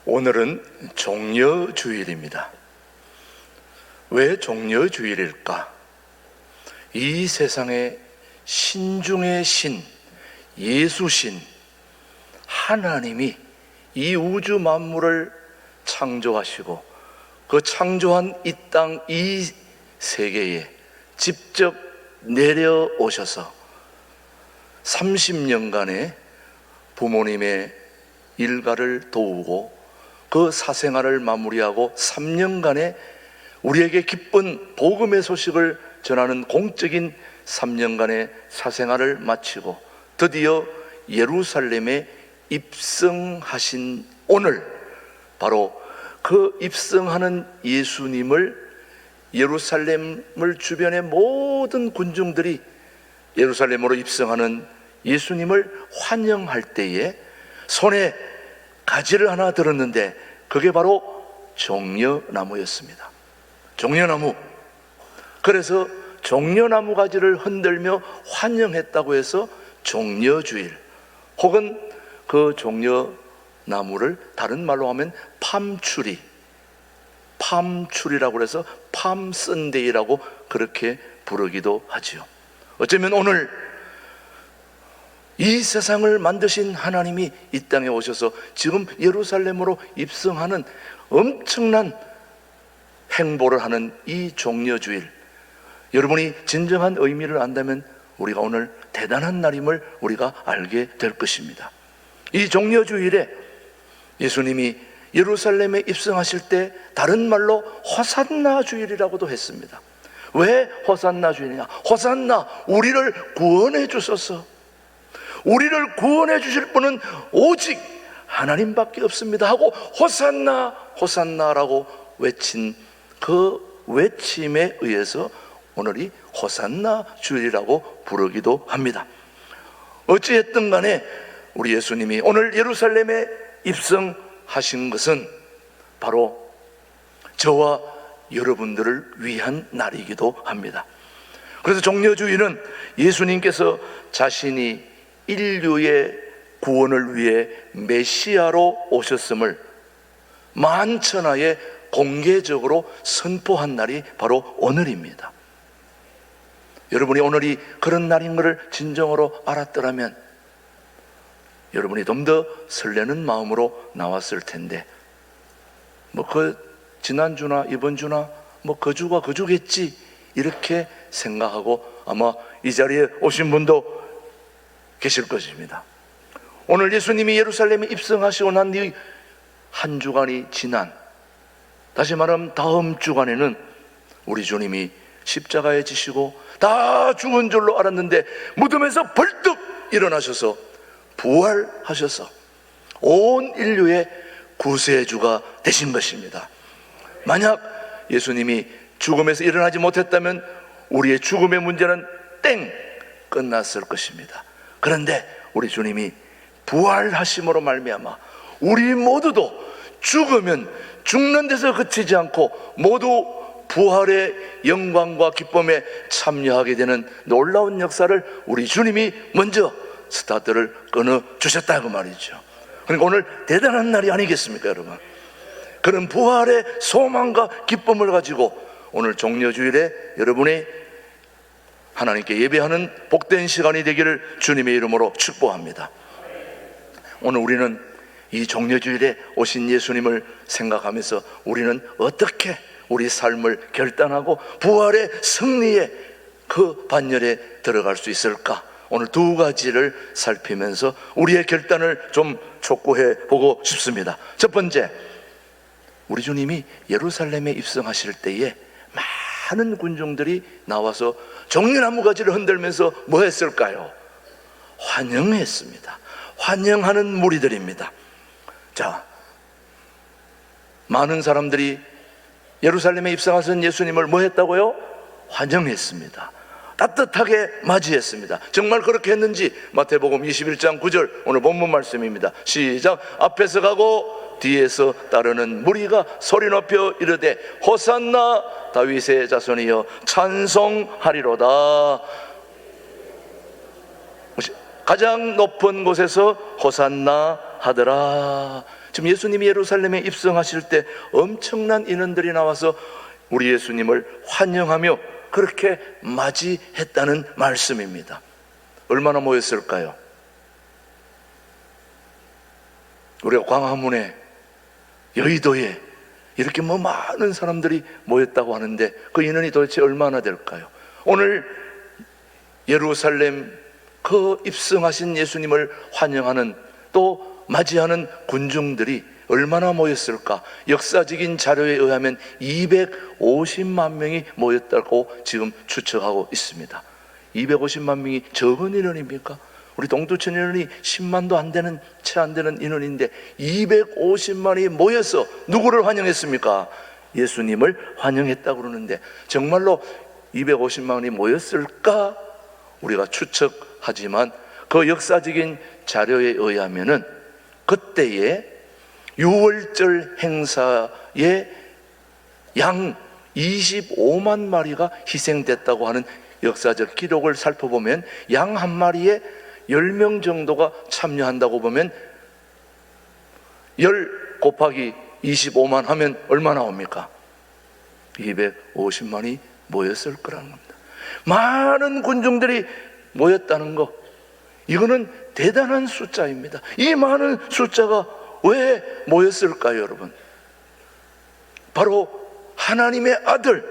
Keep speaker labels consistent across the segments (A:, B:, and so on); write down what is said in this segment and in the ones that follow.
A: 오늘은 종려주일입니다. 왜 종려주일일까? 이 세상의 신 중의 신, 예수신 하나님이 이 우주 만물을 창조하시고 그 창조한 이 땅, 이 세계에 직접 내려오셔서 30년간의 부모님의 일가를 도우고 그 사생활을 마무리하고 3년간의 우리에게 기쁜 복음의 소식을 전하는 공적인 3년간의 사생활을 마치고 드디어 예루살렘에 입성하신 오늘, 바로 그 입성하는 예수님을 예루살렘을 주변의 모든 군중들이 예루살렘으로 입성하는 예수님을 환영할 때에 손에 가지를 하나 들었는데 그게 바로 종려나무였습니다. 종려나무. 그래서 종려나무 가지를 흔들며 환영했다고 해서 종려주일, 혹은 그 종려나무를 다른 말로 하면 팜추리, 팜추리라고 해서 팜선데이라고 그렇게 부르기도 하지요. 어쩌면 오늘 이 세상을 만드신 하나님이 이 땅에 오셔서 지금 예루살렘으로 입성하는 엄청난 행보를 하는 이 종려주일, 여러분이 진정한 의미를 안다면 우리가 오늘 대단한 날임을 우리가 알게 될 것입니다. 이 종려주일에 예수님이 예루살렘에 입성하실 때 다른 말로 호산나 주일이라고도 했습니다. 왜 호산나 주일이냐? 호산나, 우리를 구원해 주소서. 우리를 구원해 주실 분은 오직 하나님밖에 없습니다 하고 호산나, 호산나라고 외친 그 외침에 의해서 오늘이 호산나 주일이라고 부르기도 합니다. 어찌했든 간에 우리 예수님이 오늘 예루살렘에 입성하신 것은 바로 저와 여러분들을 위한 날이기도 합니다. 그래서 종려주일은 예수님께서 자신이 인류의 구원을 위해 메시아로 오셨음을 만천하에 공개적으로 선포한 날이 바로 오늘입니다. 여러분이 오늘이 그런 날인 것을 진정으로 알았더라면 여러분이 좀 더 설레는 마음으로 나왔을 텐데, 지난주나 이번 주나 그 주가 그 주겠지 이렇게 생각하고 아마 이 자리에 오신 분도 계실 것입니다. 오늘 예수님이 예루살렘에 입성하시고 난 뒤 한 주간이 지난, 다시 말하면 다음 주간에는 우리 주님이 십자가에 지시고 다 죽은 줄로 알았는데 무덤에서 벌떡 일어나셔서 부활하셔서 온 인류의 구세주가 되신 것입니다. 만약 예수님이 죽음에서 일어나지 못했다면 우리의 죽음의 문제는 끝났을 것입니다. 그런데 우리 주님이 부활하심으로 말미암아 우리 모두도 죽으면 죽는 데서 그치지 않고 모두 부활의 영광과 기쁨에 참여하게 되는 놀라운 역사를 우리 주님이 먼저 스타트를 끊어주셨다고 말이죠. 그러니까 오늘 대단한 날이 아니겠습니까, 여러분? 그런 부활의 소망과 기쁨을 가지고 오늘 종려주일에 여러분이 하나님께 예배하는 복된 시간이 되기를 주님의 이름으로 축복합니다. 오늘 우리는 이 종려주일에 오신 예수님을 생각하면서 우리는 어떻게 우리 삶을 결단하고 부활의 승리의 그 반열에 들어갈 수 있을까? 오늘 두 가지를 살피면서 우리의 결단을 좀 촉구해 보고 싶습니다. 첫 번째, 우리 주님이 예루살렘에 입성하실 때에 많은 군중들이 나와서 종려나무 가지를 흔들면서 뭐 했을까요? 환영했습니다. 환영하는 무리들입니다. 자, 많은 사람들이 예루살렘에 입성하신 예수님을 뭐 했다고요? 환영했습니다. 따뜻하게 맞이했습니다. 정말 그렇게 했는지 마태복음 21장 9절 오늘 본문 말씀입니다. 시작. 앞에서 가고 뒤에서 따르는 무리가 소리 높여 이르되 호산나 다윗의 자손이여 찬송하리로다. 가장 높은 곳에서 호산나 하더라. 지금 예수님이 예루살렘에 입성하실 때 엄청난 인원들이 나와서 우리 예수님을 환영하며 그렇게 맞이했다는 말씀입니다. 얼마나 모였을까요? 우리가 광화문에, 여의도에 이렇게 많은 사람들이 모였다고 하는데 그 인원이 도대체 얼마나 될까요? 오늘 예루살렘 그 입성하신 예수님을 환영하는 또 맞이하는 군중들이 얼마나 모였을까? 역사적인 자료에 의하면 250만 명이 모였다고 지금 추측하고 있습니다. 250만 명이 적은 인원입니까? 우리 동두천 인원이 10만도 안 되는, 채 안 되는 인원인데 250만이 모여서 누구를 환영했습니까? 예수님을 환영했다고 그러는데 정말로 250만이 모였을까? 우리가 추측하지만 그 역사적인 자료에 의하면은 그때에 유월절 행사에 양 25만 마리가 희생됐다고 하는 역사적 기록을 살펴보면 양 한 마리에 10명 정도가 참여한다고 보면 10 곱하기 25만 하면 얼마 나옵니까? 250만이 모였을 거라는 겁니다. 많은 군중들이 모였다는 거, 이거는 대단한 숫자입니다. 이 많은 숫자가 왜 모였을까요, 여러분? 바로 하나님의 아들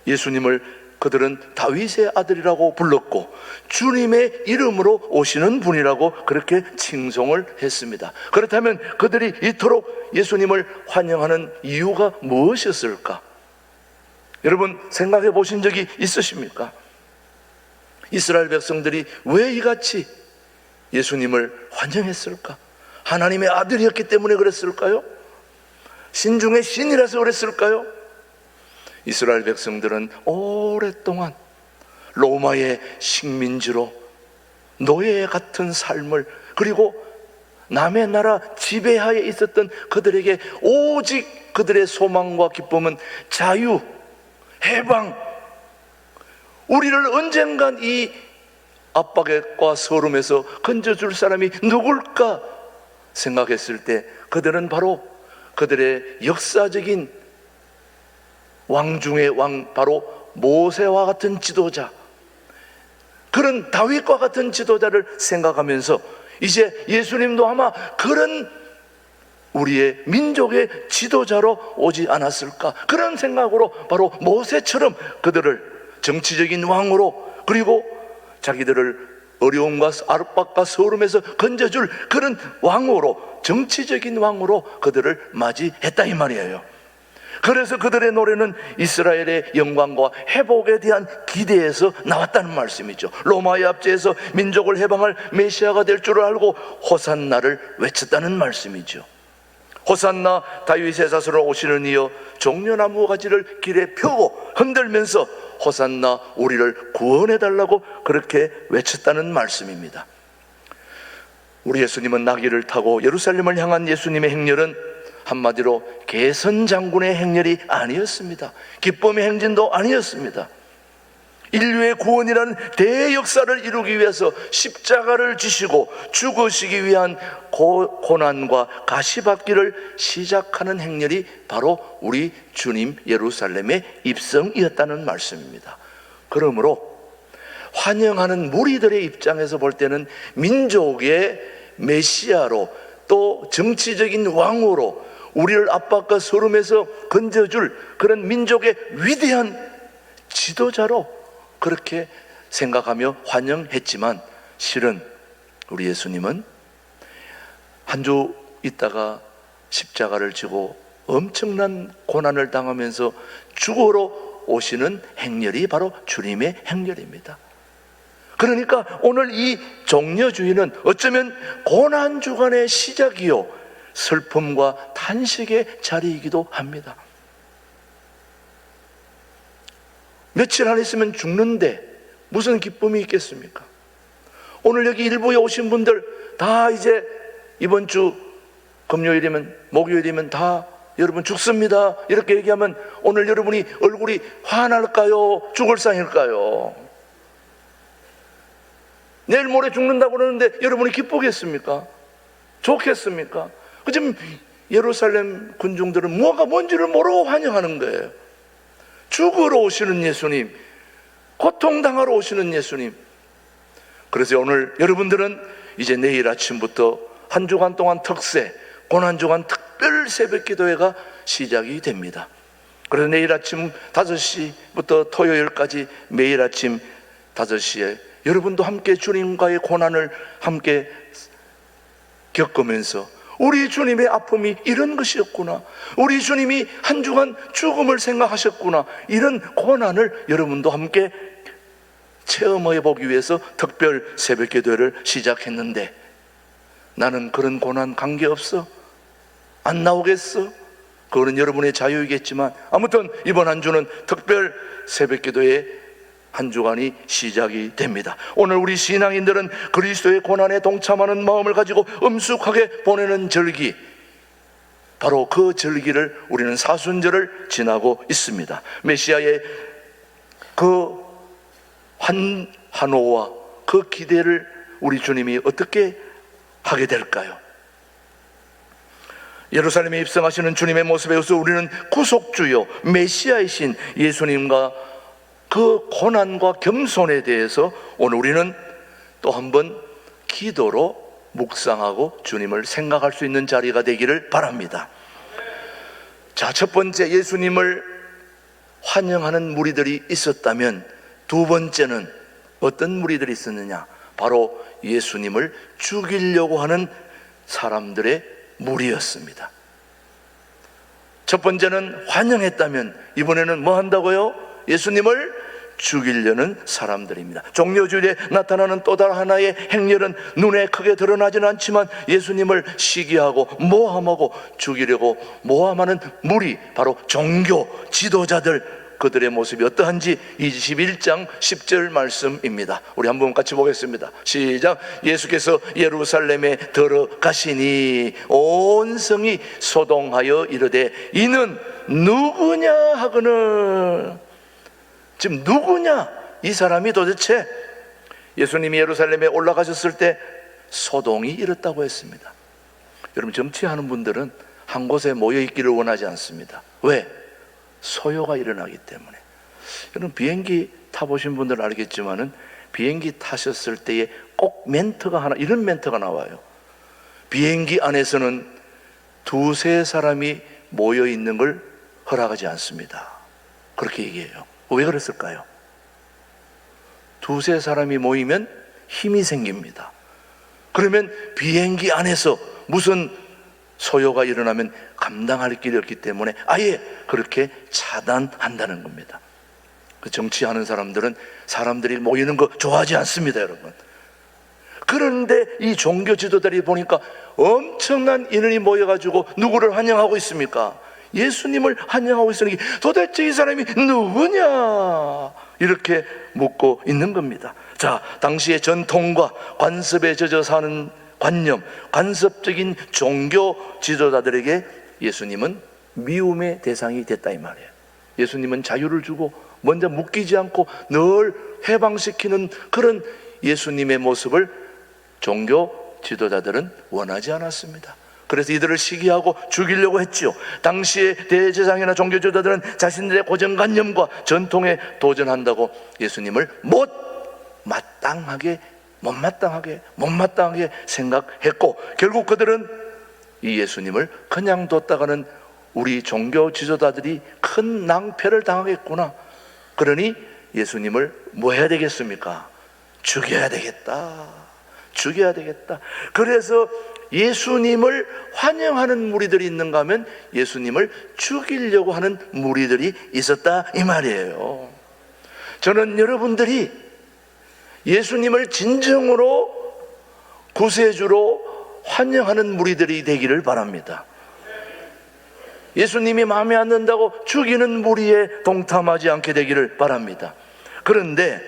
A: 예수님을 그들은 다윗의 아들이라고 불렀고 주님의 이름으로 오시는 분이라고 그렇게 칭송을 했습니다. 그렇다면 그들이 이토록 예수님을 환영하는 이유가 무엇이었을까? 여러분 생각해 보신 적이 있으십니까? 이스라엘 백성들이 왜 이같이 예수님을 환영했을까? 하나님의 아들이었기 때문에 그랬을까요? 신중의 신이라서 그랬을까요? 이스라엘 백성들은 오랫동안 로마의 식민지로 노예 같은 삶을, 그리고 남의 나라 지배하에 있었던 그들에게 오직 그들의 소망과 기쁨은 자유, 해방, 우리를 언젠간 이 압박과 서름에서 건져줄 사람이 누굴까 생각했을 때 그들은 바로 그들의 역사적인 왕 중의 왕, 바로 모세와 같은 지도자, 그런 다윗과 같은 지도자를 생각하면서 이제 예수님도 아마 그런 우리의 민족의 지도자로 오지 않았을까, 그런 생각으로 바로 모세처럼 그들을 정치적인 왕으로, 그리고 자기들을 어려움과 압박과 서름에서 건져줄 그런 왕으로, 정치적인 왕으로 그들을 맞이했다 이 말이에요. 그래서 그들의 노래는 이스라엘의 영광과 회복에 대한 기대에서 나왔다는 말씀이죠. 로마의 압제에서 민족을 해방할 메시아가 될 줄을 알고 호산나를 외쳤다는 말씀이죠. 호산나, 다윗의 자손으로 오시는 이여 종려나무 가지를 길에 펴고 흔들면서 호산나, 우리를 구원해달라고 그렇게 외쳤다는 말씀입니다. 우리 예수님은 나귀를 타고 예루살렘을 향한 예수님의 행렬은 한마디로 개선장군의 행렬이 아니었습니다. 기쁨의 행진도 아니었습니다. 인류의 구원이라는 대역사를 이루기 위해서 십자가를 지시고 죽으시기 위한 고난과 가시받기를 시작하는 행렬이 바로 우리 주님 예루살렘의 입성이었다는 말씀입니다. 그러므로 환영하는 무리들의 입장에서 볼 때는 민족의 메시아로, 또 정치적인 왕으로 우리를 압박과 서름에서 건져줄 그런 민족의 위대한 지도자로 그렇게 생각하며 환영했지만, 실은 우리 예수님은 한 주 있다가 십자가를 지고 엄청난 고난을 당하면서 죽으러 오시는 행렬이 바로 주님의 행렬입니다. 그러니까 오늘 이 종려주의는 어쩌면 고난주간의 시작이요 슬픔과 탄식의 자리이기도 합니다. 며칠 안 있으면 죽는데 무슨 기쁨이 있겠습니까? 오늘 여기 일부에 오신 분들 다 이제 이번 주 금요일이면, 목요일이면 다 여러분 죽습니다 이렇게 얘기하면 오늘 여러분이 얼굴이 화날까요? 죽을 상일까요? 내일 모레 죽는다고 그러는데 여러분이 기쁘겠습니까? 좋겠습니까? 지금 예루살렘 군중들은 뭐가 뭔지를 모르고 환영하는 거예요. 죽으러 오시는 예수님, 고통당하러 오시는 예수님. 그래서 오늘 여러분들은 이제 내일 아침부터 한 주간 동안 특세, 고난주간 특별 새벽기도회가 시작이 됩니다. 그래서 내일 아침 5시부터 토요일까지 매일 아침 5시에 여러분도 함께 주님과의 고난을 함께 겪으면서 우리 주님의 아픔이 이런 것이었구나, 우리 주님이 한 주간 죽음을 생각하셨구나, 이런 고난을 여러분도 함께 체험해 보기 위해서 특별 새벽기도회를 시작했는데, 나는 그런 고난 관계없어? 안 나오겠어? 그거는 여러분의 자유이겠지만 아무튼 이번 한 주는 특별 새벽기도회 한 주간이 시작이 됩니다. 오늘 우리 신앙인들은 그리스도의 고난에 동참하는 마음을 가지고 엄숙하게 보내는 절기, 바로 그 절기를 우리는 사순절을 지나고 있습니다. 메시아의 그 환호와 그 기대를 우리 주님이 어떻게 하게 될까요? 예루살렘에 입성하시는 주님의 모습에서 우리는 구속주요 메시아이신 예수님과 그 고난과 겸손에 대해서 오늘 우리는 또 한번 기도로 묵상하고 주님을 생각할 수 있는 자리가 되기를 바랍니다. 자, 첫 번째, 예수님을 환영하는 무리들이 있었다면 두 번째는 어떤 무리들이 있었느냐? 바로 예수님을 죽이려고 하는 사람들의 무리였습니다. 첫 번째는 환영했다면 이번에는 뭐 한다고요? 예수님을 죽이려는 사람들입니다. 종려주일에 나타나는 또 다른 하나의 행렬은 눈에 크게 드러나지는 않지만 예수님을 시기하고 모함하고 죽이려고 모함하는 무리, 바로 종교 지도자들, 그들의 모습이 어떠한지 21장 10절 말씀입니다. 우리 한번 같이 보겠습니다. 시작. 예수께서 예루살렘에 들어가시니 온 성이 소동하여 이르되 이는 누구냐 하거늘. 지금 누구냐? 이 사람이 도대체 예수님이 예루살렘에 올라가셨을 때 소동이 일었다고 했습니다. 여러분, 정치하는 분들은 한 곳에 모여 있기를 원하지 않습니다. 왜? 소요가 일어나기 때문에. 여러분, 비행기 타보신 분들은 알겠지만은 비행기 타셨을 때에 꼭 멘트가 하나, 이런 멘트가 나와요. 비행기 안에서는 두세 사람이 모여 있는 걸 허락하지 않습니다. 그렇게 얘기해요. 왜 그랬을까요? 두세 사람이 모이면 힘이 생깁니다. 그러면 비행기 안에서 무슨 소요가 일어나면 감당할 길이 없기 때문에 아예 그렇게 차단한다는 겁니다. 그 정치하는 사람들은 사람들이 모이는 거 좋아하지 않습니다, 여러분. 그런데 이 종교 지도자들이 보니까 엄청난 인원이 모여가지고 누구를 환영하고 있습니까? 예수님을 환영하고 있으니 도대체 이 사람이 누구냐? 이렇게 묻고 있는 겁니다. 자, 당시의 전통과 관습에 젖어 사는 관념, 관습적인 종교 지도자들에게 예수님은 미움의 대상이 됐다 이 말이에요. 예수님은 자유를 주고 먼저 묶이지 않고 늘 해방시키는 그런 예수님의 모습을 종교 지도자들은 원하지 않았습니다. 그래서 이들을 시기하고 죽이려고 했지요. 당시의 대제사장이나 종교 지도자들은 자신들의 고정관념과 전통에 도전한다고 예수님을 못마땅하게 생각했고, 결국 그들은 이 예수님을 그냥 뒀다가는 우리 종교 지도자들이 큰 낭패를 당하겠구나. 그러니 예수님을 뭐 해야 되겠습니까? 죽여야 되겠다. 그래서 예수님을 환영하는 무리들이 있는가 하면 예수님을 죽이려고 하는 무리들이 있었다 이 말이에요. 저는 여러분들이 예수님을 진정으로 구세주로 환영하는 무리들이 되기를 바랍니다. 예수님이 마음에 안 든다고 죽이는 무리에 동참하지 않게 되기를 바랍니다. 그런데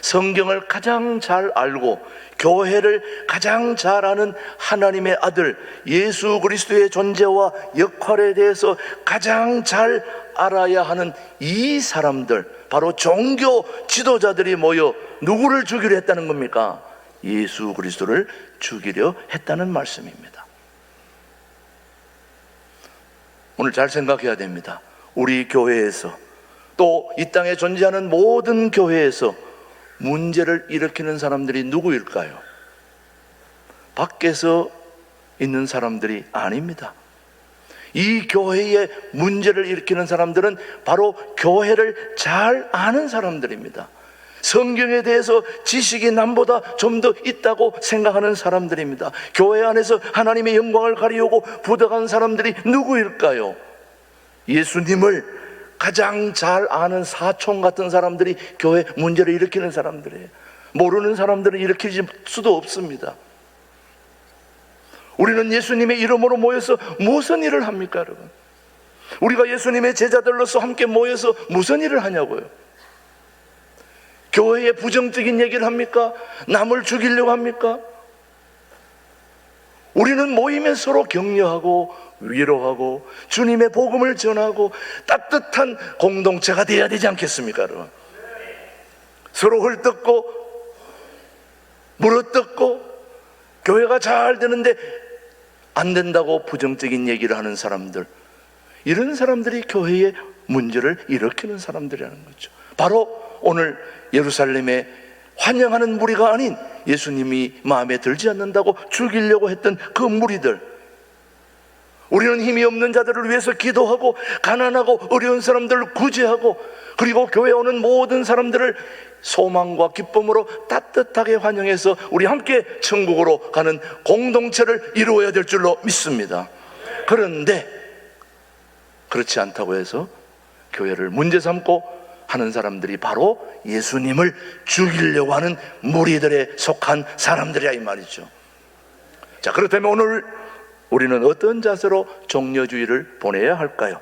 A: 성경을 가장 잘 알고 교회를 가장 잘 아는 하나님의 아들 예수 그리스도의 존재와 역할에 대해서 가장 잘 알아야 하는 이 사람들, 바로 종교 지도자들이 모여 누구를 죽이려 했다는 겁니까? 예수 그리스도를 죽이려 했다는 말씀입니다. 오늘 잘 생각해야 됩니다. 우리 교회에서 또 이 땅에 존재하는 모든 교회에서 문제를 일으키는 사람들이 누구일까요? 밖에서 있는 사람들이 아닙니다. 이 교회에 문제를 일으키는 사람들은 바로 교회를 잘 아는 사람들입니다. 성경에 대해서 지식이 남보다 좀 더 있다고 생각하는 사람들입니다. 교회 안에서 하나님의 영광을 가리우고 부덕한 사람들이 누구일까요? 예수님을 가장 잘 아는 사촌 같은 사람들이 교회 문제를 일으키는 사람들이에요. 모르는 사람들은 일으킬 수도 없습니다. 우리는 예수님의 이름으로 모여서 무슨 일을 합니까, 여러분? 우리가 예수님의 제자들로서 함께 모여서 무슨 일을 하냐고요? 교회에 부정적인 얘기를 합니까? 남을 죽이려고 합니까? 우리는 모이면 서로 격려하고 위로하고 주님의 복음을 전하고 따뜻한 공동체가 되어야 되지 않겠습니까, 여러분? 서로 헐뜯고 물어뜯고 교회가 잘 되는데 안 된다고 부정적인 얘기를 하는 사람들, 이런 사람들이 교회에 문제를 일으키는 사람들이라는 거죠. 바로 오늘 예루살렘에 환영하는 무리가 아닌 예수님이 마음에 들지 않는다고 죽이려고 했던 그 무리들, 우리는 힘이 없는 자들을 위해서 기도하고 가난하고 어려운 사람들을 구제하고 그리고 교회에 오는 모든 사람들을 소망과 기쁨으로 따뜻하게 환영해서 우리 함께 천국으로 가는 공동체를 이루어야 될 줄로 믿습니다. 그런데 그렇지 않다고 해서 교회를 문제 삼고 하는 사람들이 바로 예수님을 죽이려고 하는 무리들에 속한 사람들이야, 이 말이죠. 자, 그렇다면 오늘 우리는 어떤 자세로 종려주의를 보내야 할까요?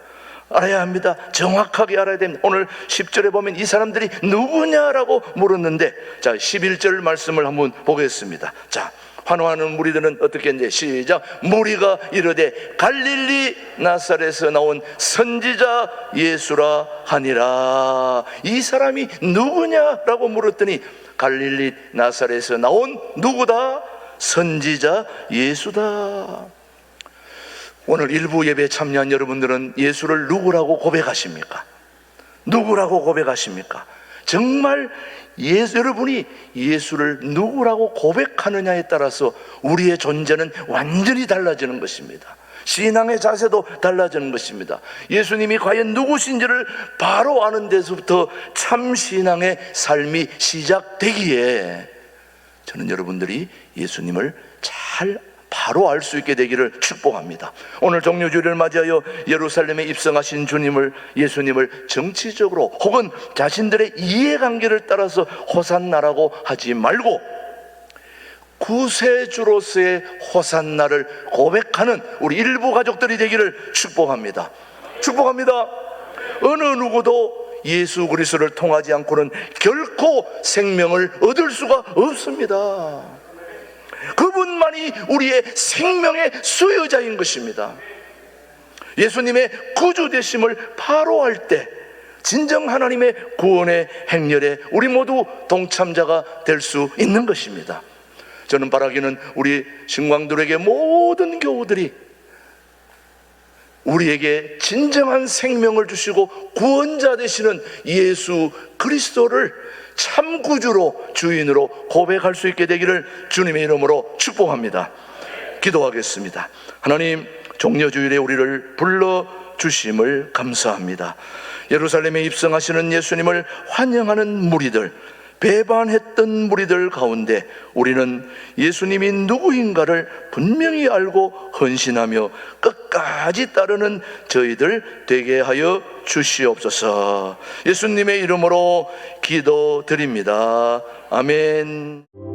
A: 알아야 합니다. 정확하게 알아야 됩니다. 오늘 10절에 보면 이 사람들이 누구냐라고 물었는데, 자, 11절 말씀을 한번 보겠습니다. 자, 환호하는 무리들은 어떻게 했는지 시작. 무리가 이르되 갈릴리 나사렛에서 나온 선지자 예수라 하니라. 이 사람이 누구냐라고 물었더니 갈릴리 나사렛에서 나온 누구다? 선지자 예수다. 오늘 일부 예배에 참여한 여러분들은 예수를 누구라고 고백하십니까? 누구라고 고백하십니까? 정말 여러분이 예수를 누구라고 고백하느냐에 따라서 우리의 존재는 완전히 달라지는 것입니다. 신앙의 자세도 달라지는 것입니다. 예수님이 과연 누구신지를 바로 아는 데서부터 참 신앙의 삶이 시작되기에 저는 여러분들이 예수님을 잘 바로 알 수 있게 되기를 축복합니다. 오늘 종려주일을 맞이하여 예루살렘에 입성하신 예수님을 정치적으로 혹은 자신들의 이해관계를 따라서 호산나라고 하지 말고 구세주로서의 호산나를 고백하는 우리 일부 가족들이 되기를 축복합니다. 축복합니다. 어느 누구도 예수 그리스도를 통하지 않고는 결코 생명을 얻을 수가 없습니다. 그분만이 우리의 생명의 수요자인 것입니다. 예수님의 구주 되심을 바로 알 때 진정 하나님의 구원의 행렬에 우리 모두 동참자가 될 수 있는 것입니다. 저는 바라기는 우리 신광들에게 모든 교우들이 우리에게 진정한 생명을 주시고 구원자 되시는 예수 그리스도를 참 구주로 주인으로 고백할 수 있게 되기를 주님의 이름으로 축복합니다. 기도하겠습니다. 하나님, 종려주일에 우리를 불러주심을 감사합니다. 예루살렘에 입성하시는 예수님을 환영하는 무리들, 배반했던 무리들 가운데 우리는 예수님이 누구인가를 분명히 알고 헌신하며 끝까지 따르는 저희들 되게 하여 주시옵소서. 예수님의 이름으로 기도드립니다. 아멘.